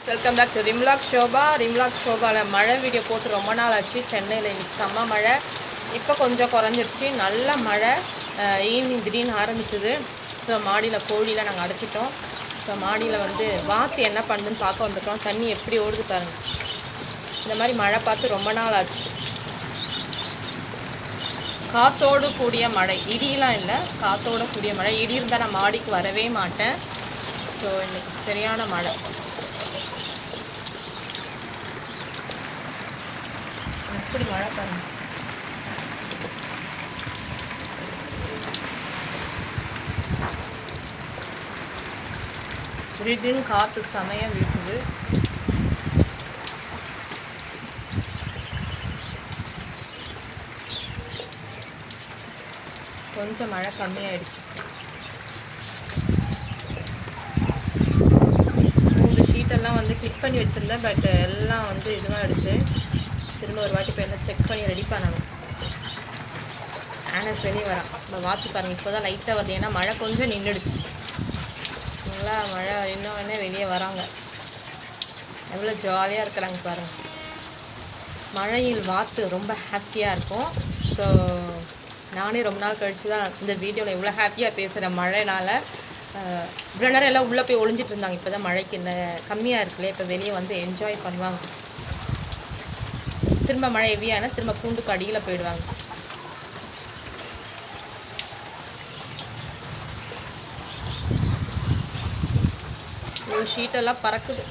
Welcome back to ரிம்லாக் ஷோபா. ரிம்லாக் ஷோபாவில் மழை வீடியோ போட்டு ரொம்ப நாள் ஆச்சு. சென்னையில் இன்றைக்கி செம்ம மழை. இப்போ கொஞ்சம் குறைஞ்சிருச்சு. நல்ல மழை. ஈவினிங் திடீர்னு ஆரம்பிச்சிது. ஸோ மாடியில் கோழியில் நாங்கள் அடைச்சிட்டோம். ஸோ மாடியில் வந்து வாத்து என்ன பண்ணுதுன்னு பார்க்க வந்துட்டோம். தண்ணி எப்படி ஓடுது பாருங்கள். இந்த மாதிரி மழை பார்த்து ரொம்ப நாள் ஆச்சு. காற்றோடு கூடிய மழை, இடியெலாம் இல்லை, காற்றோடு கூடிய மழை. இடி இருந்தால் நான் மாடிக்கு வரவே மாட்டேன். ஸோ இன்றைக்கி சரியான மழை. எப்படி மழை பாருங்க. திடீர்னு காற்று செமையாக வீசுது. கொஞ்சம் மழை கம்மியாயிடுச்சு. 3 ஷீட்டெல்லாம் வந்து கிளிக் பண்ணி வச்சுருந்தேன். பட் எல்லாம் வந்து இதுவாகிடுச்சு. திரும்ப ஒரு வாட்டி போய் எல்லாம் செக் பண்ணி ரெடி பண்ணணும். ஆனஸ் வெளியே வரான். இப்போ வாத்து பாருங்கள். இப்போ தான் லைட்டாக வருது. ஏன்னா மழை கொஞ்சம் நின்றுடுச்சு. நல்லா மழை இன்னொன்னே வெளியே வராங்க. எவ்வளோ ஜாலியாக இருக்கிறாங்க பாருங்கள். மழையில் வாத்து ரொம்ப ஹாப்பியாக இருக்கும். ஸோ நானே ரொம்ப நாள் கழித்து தான் இந்த வீடியோவில் இவ்வளோ ஹாப்பியாக பேசுகிறேன். மழைனால் இவ்வளோ நேரம் எல்லாம் உள்ளே போய் ஒளிஞ்சிட்டு இருந்தாங்க. இப்போ தான் மழைக்கு இந்த கம்மியாக இருக்குல்ல, இப்போ வெளியே வந்து என்ஜாய் பண்ணுவாங்க. திரும்ப மழை ஹெவியான திரும்ப கூண்டுக்கு அடியில் போயிடுவாங்க. ஒரு ஷீட்டெல்லாம் பறக்குது.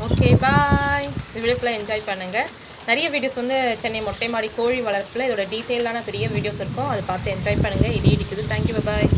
Okay bye. இந்த வீடியோக்குள்ளே என்ஜாய் பண்ணுங்கள். நிறைய வீடியோஸ் வந்து சென்னை மொட்டை மாடி கோழி வளர்ப்பில் இதோட டீட்டெயிலான பெரிய வீடியோஸ் இருக்கும். அதை பார்த்து என்ஜாய் பண்ணுங்கள். இடி இடிக்குது. தேங்க்யூ பாய்.